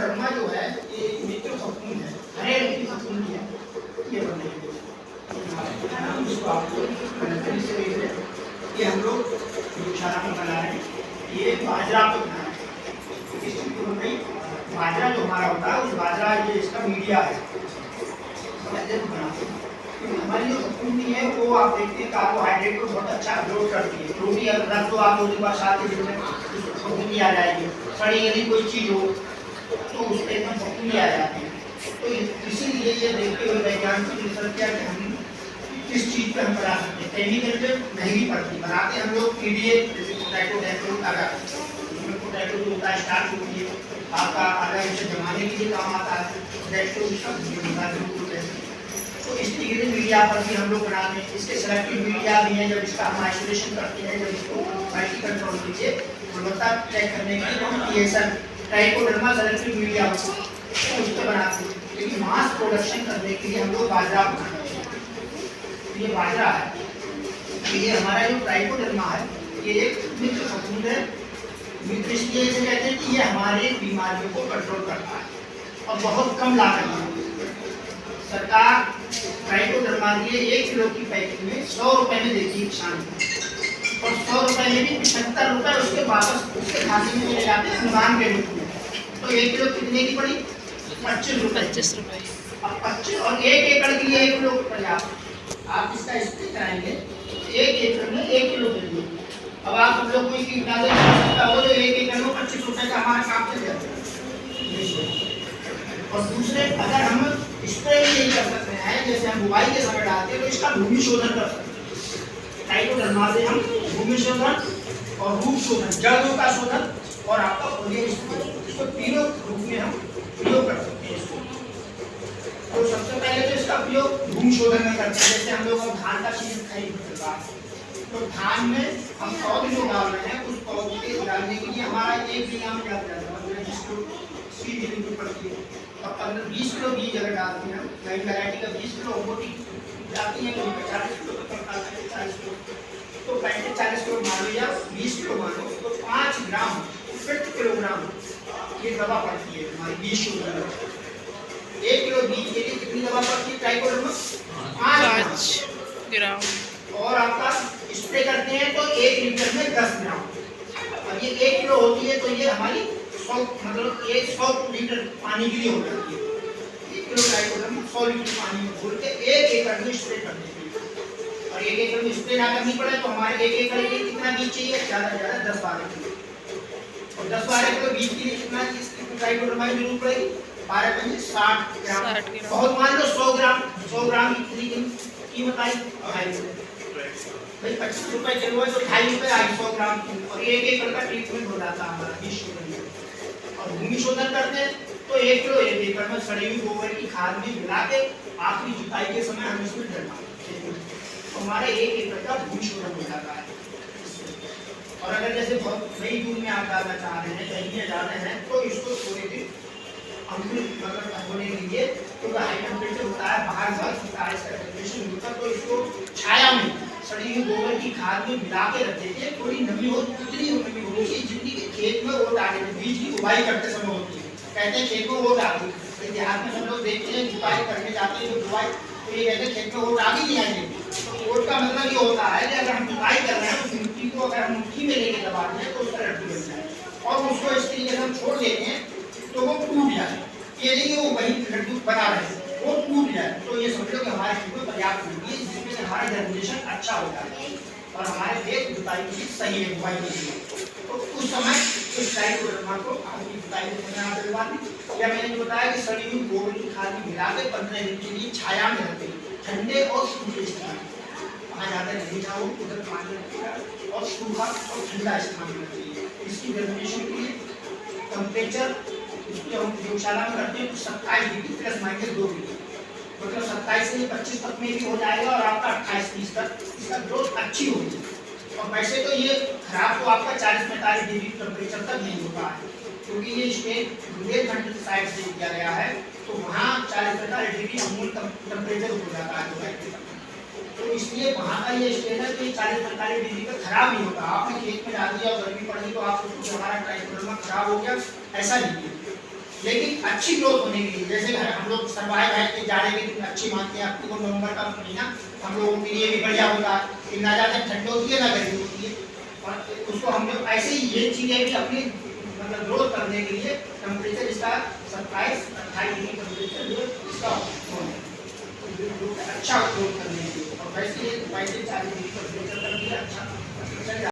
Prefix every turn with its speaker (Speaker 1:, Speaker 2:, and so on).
Speaker 1: Trichoderma जो है ये एक मित्र फफूंद है, हरे रंग की फफूंद है। ये बने ये हम लोग प्रयोगशाला में बना रहे हैं। ये बाजरा को बना रहे हैं। इस चीज को नहीं, बाजरा जो हमारा होता है उस बाजरा ये इसका मीडिया है। हमारी जो फफूंदी है वो आप देखते हैं कार्बोहाइड्रेट को बहुत अच्छा अब्जॉर्ब करती है। रोटी अगर रख दो आप उसके बाद साथ में फफूंदी आ जाएगी। सड़ी यदि कोई चीज हो तो उसके एकदम फफूंदी आ जाती है। तो इसीलिए ये देखते हुए वैज्ञानिक रिसर्च किया कि हम किस चीज पे हम बना सकते हैं। केमिकल पे महंगी पड़ती है, बनाते हम लोग पीडीए जैसे पोटैटो पोटैटो जो होता है स्टार्च होती है आपका अगर इसे जमाने के लिए काम आता है पोटैटो सब। तो इस तरीके से मीडिया पर भी हम लोग बनाते हैं। इसके सेलेक्टिव मीडिया भी है, जब इसका हम आइसोलेशन करते हैं, जब इसको क्वालिटी कंट्रोल कीजिए गुणवत्ता चेक करने के लिए हम पीएसएन ट्राइकोडर्मा सेलेक्टिव मीडिया उस पर बनाते हैं। लेकिन मास प्रोडक्शन करने के लिए हम लोग बाजरा बनाते हैं। ये बाजरा है, तो ये हमारा जो ट्राइकोडर्मा है ये एक मित्र फफूंद है। मित्र इसलिए इसे कहते हैं कि ये हमारे बीमारियों को कंट्रोल करता है और बहुत कम लागत में। सरकार ट्राइकोडर्मा के 1 किलो की पैकेट में 100 रुपए में देती है किसान को, और 100 रुपए में भी 75 रुपए उसके वापस उसके खाते में चले जाते हैं अनुदान के रूप में। तो 1 किलो कितने की पड़ी? 25 रुपए। अब 25 और 1 एकड़ के लिए 1 किलो पर्याप्त। आप इसका स्प्रे कराएंगे 1 एकड़ में 1 किलो दे दीजिए। अब आप हम लोग कोई कीटनाशक आवश्यकता हो तो 1 एकड़ में 25 रुपए का हमारा काम चल जाता है। और दूसरे अगर हम स्प्रे नहीं कर सकते हैं, जैसे हम बुआई के समय डालते हैं तो इसका भूमि शोधन कर सकते हैं। ट्राइकोडर्मा से हम भूमि शोधन और रूप शोधन, जड़ों का शोधन और आपका फॉलियर स्प्रे, इसको तीनों रूप में हम प्रयोग कर सकते हैं इसको। तो सबसे पहले तो इसका उपयोग भूमि शोधन में करते हैं। जैसे हम लोग धान का सीजन खरीद रहा है तो धान में हम पौध जो डाल रहे हैं उस पौध के डालने के लिए हमारा 1 बीघा में जाता है जिसको सीड ड्रिल पड़ती है। और 15-20 किलो बीज अगर डालते हैं, नई वैरायटी का 20 किलो मोटी जाती है, कभी 40 किलो तक पड़ता है, 40 किलो तो 35-40 किलो मान लो या 20 किलो मान लो तो 5 ग्राम प्रति किलोग्राम ये दवा पड़ती है हमारी बीज शोधन में। 1 किलो बीज के लिए कितनी दवा पड़ती है ट्राइकोडर्मा? 5 ग्राम। और आपका स्प्रे करते हैं तो 1 लीटर में 10 ग्राम। और ये 1 किलो होती है तो ये हमारी 100 मतलब 100 लीटर पानी के लिए हो जाती है। 1 किलो ट्राइकोडर्मा 100 लीटर पानी में घोल के 1 एकड़ में स्प्रे कर देते हैं। और 1 एकड़ में स्प्रे ना करनी पड़े तो हमारे 1 एकड़ के कितना बीज चाहिए? ज़्यादा से ज़्यादा 10-12 किलो। और 10-12 किलो बीज के लिए कितना ट्राइकोडर्मा की जरूरत पड़ेगी? 12 में 60 ग्राम। बहुत मान लो 100 ग्राम की कीमत आई 2.5 रुपये। भाई 25 रुपए किलो है तो 2.5 रुपये आई 100 ग्राम की। और 1 एकड़ का ट्रीटमेंट हो जाता है हमारा बीज शोधन। और भूमि शोधन करते हैं तो 1 किलो 1 एकड़ में सड़ी हुई गोबर की खाद भी मिला के आखिरी जुताई के समय हम इसमें डलवाते हैं तो हमारा 1 एकड़ का भूमि शोधन हो जाता है। और अगर जैसे बहुत नई दूर में आप डालना चाह रहे हैं, कहीं जा रहे हैं तो इसको थोड़े दिन अंकुरित होने के लिए तो हाई टेम्परेचर होता है, बाहर बहुत होता है, इसका टेम्परेचर होता है तो इसको छाया में सड़ी हुई गोबर की खाद में मिला के रख देते हैं। थोड़ी नमी हो, कितनी नमी होगी जितनी खेत में वो डाले बीज की बुआई करते समय होती है। कहते हैं खेत में वो डाली, इतिहास में हम लोग देखते हैं बुआई करने जाते हैं तो बुआई तो ये कहते हैं खेत में वो डाली नहीं आएंगे। तो वोट का मतलब ये होता है कि अगर हम बुआई कर रहे हैं उस मिट्टी को अगर हम मुट्ठी में लेके दबा दें तो उसका लड्डू बन जाए और उसको इस तरीके से हम छोड़ देते हैं तो वो टूट जाए। ये नहीं वो वही लड्डू बना रहे हैं, वो टूट जाए तो ये समझ लो कि हमारे खेत में पर्याप्त होगी जिसमें हमारा जर्मिनेशन अच्छा होता है और हमारे खेत जुताई की सही है बुआई के लिए। तो उस समय इस ट्राइकोडर्मा को आपकी जुताई में डलवा दी। या मैंने बताया कि सड़ी हुई गोबर की खाद मिला के 15 दिन के लिए छाया में रखते हैं, ठंडे और सूखे स्थान वहाँ ज़्यादा नहीं जाओ, उधर पानी रखिएगा और सूखा और ठंडा स्थान में रखिए। इसकी जर्मिनेशन के लिए टेम्परेचर इसकी हम प्रयोगशाला में करते हैं 27 डिग्री ± 2 डिग्री, मतलब 27 से 25 तक में भी हो जाएगा और आपका 28-30 तक इसका ग्रोथ अच्छी होगी। और वैसे तो ये खराब तो आपका 40-45 डिग्री टेम्परेचर तक नहीं होता है क्योंकि ये स्टेट बुंदेलखंड की साइड से किया गया है तो वहाँ 40-45 डिग्री अमूल टेम्परेचर हो जाता है तो इसलिए वहाँ का ये स्टेट है कि 40-45 डिग्री का खराब नहीं होता। आपने खेत में डाल दिया और गर्मी पड़ गई तो आप सोचो हमारा ट्राइकोडर्मा खराब हो गया, ऐसा नहीं है। लेकिन अच्छी ग्रोथ होने के लिए, जैसे हम लोग सर्वाइव है कि जाड़े के दिन अच्छी मानते हैं, अक्टूबर नवंबर का महीना हम लोगों के लिए भी बढ़िया होता है कि ना ज़्यादा ठंड होती है ना गर्मी होती है, और उसको हम लोग ऐसे ही ये चीज़ें भी अपनी मतलब ग्रोथ करने के लिए टेम्परेचर इसका 27-28 डिग्री टेम्परेचर जो इसका अच्छा ग्रोथ करने के लिए, और वैसे 35-40 डिग्री टेम्परेचर कर दिया अच्छा